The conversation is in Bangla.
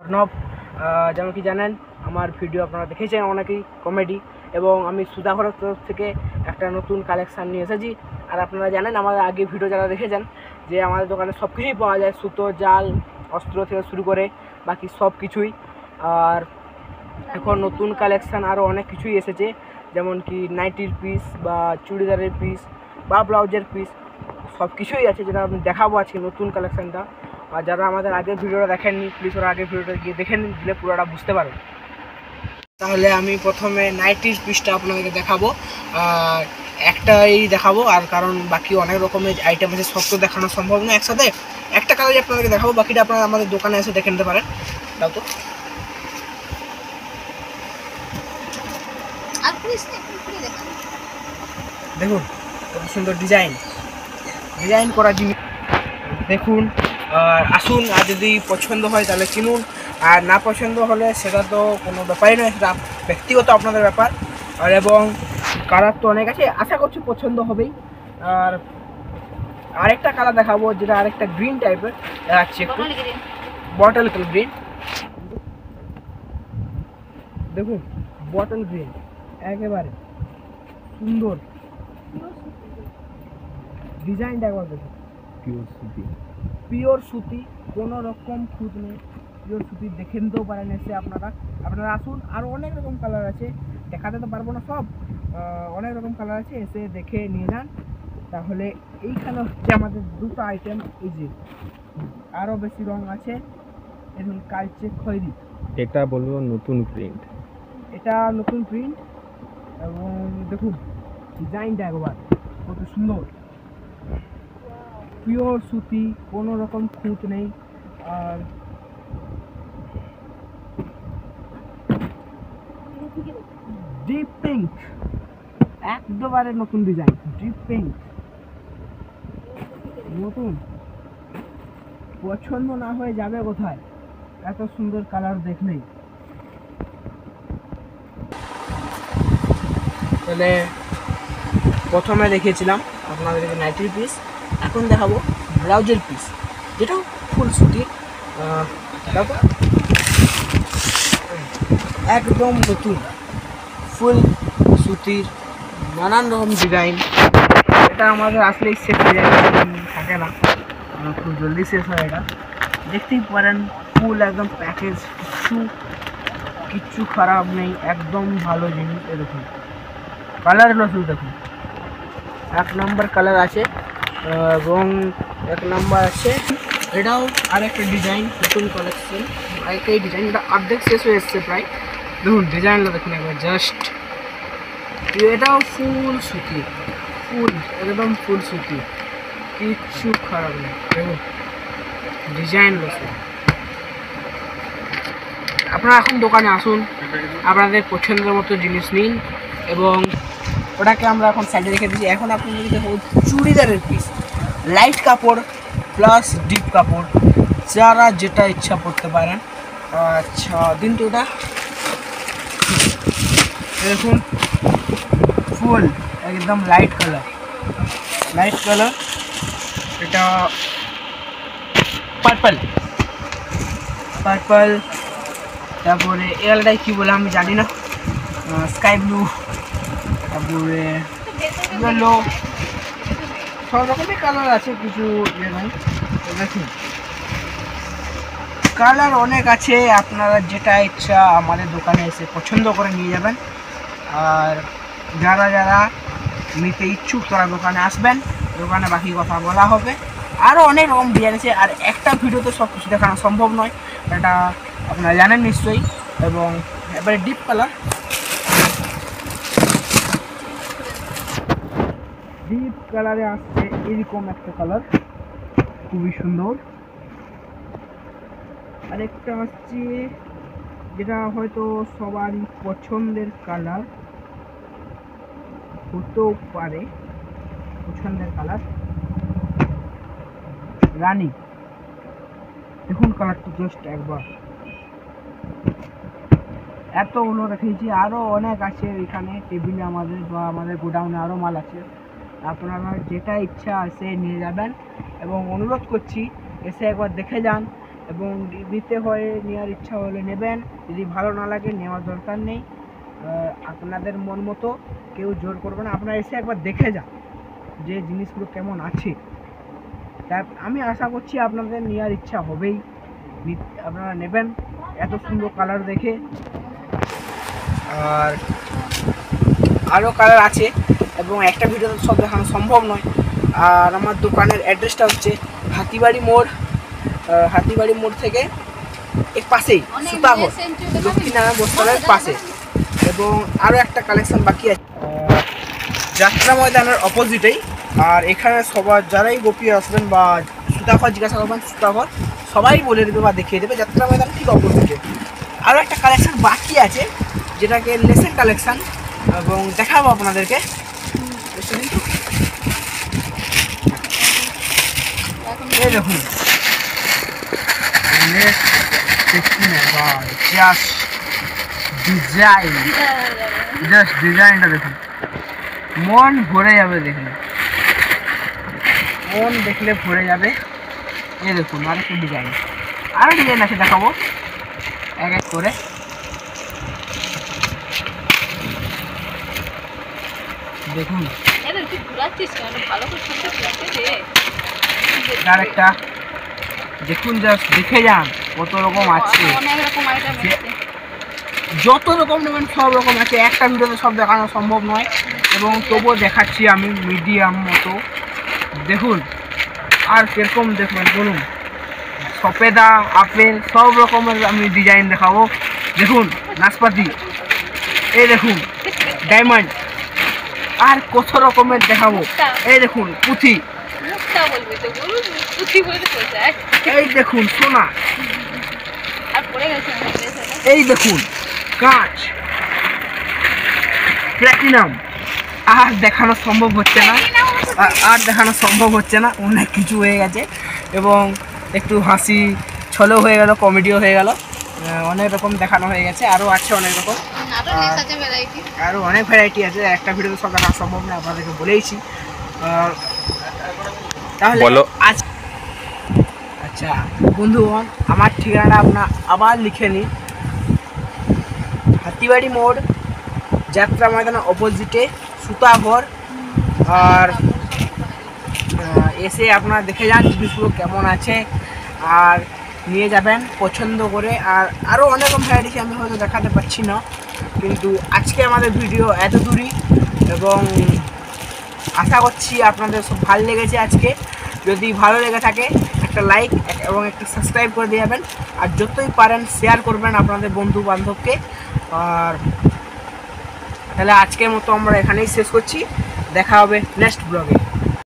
অর্ণব। যেমন কি জানেন আমার ভিডিও আপনারা দেখেছেন অনেকেই কমেডি, এবং আমি সুধাঘরের তরফ থেকে একটা নতুন কালেকশান নিয়ে এসেছি। আর আপনারা জানেন আমাদের আগে ভিডিও যারা দেখেছেন যে আমাদের দোকানে সব কিছুই পাওয়া যায়, সুতো, জাল, অস্ত্র থেকে শুরু করে বাকি সব কিছুই। আর এখন নতুন কালেকশান আরও অনেক কিছুই এসেছে, যেমন কি নাইটির পিস বা চুড়িদারের পিস বা ব্লাউজের পিস, সব কিছুই আছে যেটা আমি দেখাবো আজকে নতুন কালেকশানটা। আর যারা আমাদের আগের ভিডিওটা দেখেননি প্লিজ ওরা আগের ভিডিওটা গিয়ে দেখে নিন, দিলে পুরোটা বুঝতে পারো। তাহলে আমি প্রথমে নাইটির পিসটা আপনাদেরকে দেখাবো, আর একটাই দেখাবো, আর কারণ বাকি অনেক রকমের আইটেম আছে, সব তো দেখানো সম্ভব নয় একসাথে। একটা কালারই আপনাদেরকে দেখাবো, বাকিটা আপনারা আমাদের দোকানে এসে দেখে নিতে পারেন। তাও তো দেখুন কত সুন্দর ডিজাইন করা জিনিস দেখুন। আর আসুন, আর যদি পছন্দ হয় তাহলে কিনুন, আর না পছন্দ হলে সেটা তো কোনো ব্যাপারই নয়, সেটা ব্যক্তিগত আপনাদের ব্যাপার। আর এবং কালার তো অনেক আছে, আশা করছি পছন্দ হবেই। আর আরেকটা কালার দেখাবো যেটা আরেকটা গ্রিন টাইপের আছে, একটু বটল গ্রিন। দেখুন বটল গ্রিন একেবারে সুন্দর ডিজাইনটা একবার দেখুন। পিওর সুতি, কোনো রকম খুঁত নেই, পিওর সুতি দেখে নিতেও পারেন এসে আপনারা আসুন। আরও অনেক রকম কালার আছে, দেখাতে তো পারবো না সব, অনেক রকম কালার আছে, এসে দেখে নিয়ে যান। তাহলে এইখানে হচ্ছে আমাদের দুটো আইটেম, এই যে আরও বেশি রং আছে, দেখুন কালচে খয়েরি, এটা বলবো নতুন প্রিন্ট, এটা নতুন প্রিন্ট, এবং দেখুন ডিজাইনটা একবার কত সুন্দর, পিওর সুতি, কোনো রকম খুঁত নেই। আর ডিপ পিঙ্ক, একবারে নতুন ডিজাইন, ডিপ পিঙ্ক নতুন, পছন্দ না হয়ে যাবে কোথায়, এত সুন্দর কালার দেখলেই। তাহলে প্রথমে দেখিয়েছিলাম আপনাদেরকে নাইটির পিস, এখন দেখাবো ব্লাউজের পিস, যেটাও ফুল সুতির, একদম নতুন ফুল সুতির, নানান রকম ডিজাইন। এটা আমাদের আসলেই শেষ হয়ে যায়, থাকে না, খুব জলদি শেষ হয়। এটা দেখতেই পারেন ফুল একদম প্যাকেজ, কিচ্ছু খারাপ নেই, একদম ভালো জিনিস। দেখুন কালারগুলো শুধু দেখুন, এক নম্বর কালার আছে, রং এক নম্বর আছে। এটাও আরেকটা ডিজাইন, নতুন কালেকশন, আরেকটাই ডিজাইন, এটা অর্ধেক শেষ হয়ে এসছে প্রায়। দেখুন ডিজাইনটা দেখুন একবার জাস্ট, এটাও ফুল সুতি, ফুল একদম ফুল সুতি, কিচ্ছু খারাপ নেই। দেখুন ডিজাইনগুলো শুধু, আপনারা এখন দোকানে আসুন, আপনাদের পছন্দের মতো জিনিস নিন, এবং ওটাকে আমরা এখন সাইডে রেখে দিচ্ছি। এখন আপনি যদি দেখুন চুড়িদারের পিস, লাইট কাপড় প্লাস ডিপ কাপড়, যারা যেটা ইচ্ছা পড়তে পারেন। আচ্ছা দিন তো ওটা দেখুন, ফুল একদম লাইট কালার, এটা পার্পল, তারপরে এলটাই কী বলে আমি জানি না, স্কাই ব্লু, তারপরে ইয়েলো, সব রকমের কালার আছে, কিছু ইয়ে নাই। দেখুন কালার অনেক আছে, আপনারা যেটা ইচ্ছা আমাদের দোকানে এসে পছন্দ করে নিয়ে যাবেন। আর যারা যারা নিতে ইচ্ছুক তারা দোকানে আসবেন, দোকানে বাকি কথা বলা হবে। আরও অনেক রকম ডিজাইন আছে, আর একটা ভিডিওতে সব কিছু দেখানো সম্ভব নয়, এটা আপনারা জানেন নিশ্চয়ই। এবং এবারে ডিপ কালারে আসছে এরকম একটা কালার, খুবই সুন্দর। আরেকটা আসছে যেটা হয়তো সবারই পছন্দের কালার হতেও পারে, পছন্দের কালার রানী। দেখুন কালারটা জাস্ট একবার, এতগুলো রেখেছি, আরও অনেক আছে এখানে টেবিলে আমাদের, বা আমাদের গোডাউনে আরও মাল আছে। আপনারা যেটা ইচ্ছা এসে নিয়ে যাবেন, এবং অনুরোধ করছি এসে একবার দেখে যান, এবং নিতে হয়, নেওয়ার ইচ্ছা হলে নেবেন, যদি ভালো না লাগে নেওয়ার দরকার নেই। আপনাদের মন মতো, কেউ জোর করবে না। আপনারা এসে একবার দেখে যান যে জিনিসগুলো কেমন আছে। তার আমি আশা করছি আপনাদের নেওয়ার ইচ্ছা হবেই, আপনারা নেবেন এত সুন্দর কালার দেখে। আর আরও কালার আছে এবং একটা ভিডিওতে সব দেখানো সম্ভব নয়। আর আমার দোকানের অ্যাড্রেসটা হচ্ছে হাতিবাড়ি মোড় থেকে এক পাশেই সুতাঘর, লক্ষ্মীনারায়ণ বস্ত্রালয়ের পাশে। এবং আরও একটা কালেকশন বাকি আছে যাত্রা ময়দানের অপোজিটেই। আর এখানে সবার যারাই গোপী আসবেন বা সুতাঘর জিজ্ঞাসা করবেন, সুতাঘর সবাই বলে দেবে বা দেখিয়ে দেবে যাত্রা ময়দান ঠিক অপোজিটে। আরও একটা কালেকশন বাকি আছে যেটাকে লেসের কালেকশন, এবং দেখাবো আপনাদেরকে। এই দেখুন ডিজাইনটা দেখুন, মন ভরে যাবে দেখলে, মন দেখলে ভরে যাবে। এই দেখুন আরেকটা ডিজাইন, আরও ডিজাইন আছে, দেখাবো এক এক করে। দেখুন আরেকটা দেখুন, জাস্ট দেখে যান কত রকম আছে, যত রকম নেবেন সব রকম আছে। একটা ভিডিওতে সব দেখানো সম্ভব নয়, এবং তবুও দেখাচ্ছি আমি মিডিয়াম মতো। দেখুন আর কিরকম দেখবেন বলুন, সফেদা, আপেল সব রকমের আমি ডিজাইন দেখাবো। দেখুন নাশপাতি, এই দেখুন ডায়মন্ড, আর কত রকমের দেখাবো। এই দেখুন পুঁথি, এই দেখুন সোনা, এই দেখুন কাঁচ, প্ল্যাটিনাম। আর দেখানো সম্ভব হচ্ছে না, অনেক কিছু হয়ে গেছে। এবং একটু হাসি ছলও হয়ে গেল, কমেডিও হয়ে গেল, অনেক রকম দেখানো হয়ে গেছে। আরও আছে অনেক রকম, আরও অনেক ভ্যারাইটি আছে। একটা ভিডিওতে সব দেখানো সম্ভব না, আপনাদেরকে বলেইছি। তাহলে বলো আজ। আচ্ছা বন্ধুগণ, আমার ঠিকানাটা আপনার আবার লিখে নিন, হাতিবাড়ি মোড়, যাত্রা ময়দানের অপোজিটে সুতাঘর। আর এসে আপনারা দেখে যান জিনিসগুলো কেমন আছে, আর নিয়ে যাবেন পছন্দ করে। আর আরও অনেক রকম ভ্যারাইটি আমি হয়তো দেখাতে পারছি না, কিন্তু আজকে আমাদের ভিডিও এত দূরই। এবং আশা করছি আপনাদের সব ভালো লেগেছে আজকে। যদি ভালো লেগে থাকে একটা লাইক এবং একটা সাবস্ক্রাইব করে দিয়ে যাবেন, আর যতই পারেন শেয়ার করবেন আপনাদের বন্ধু বান্ধবকে। আর তাহলে আজকের মতো আমরা এখানেই শেষ করছি, দেখা হবে নেক্সট ব্লগে।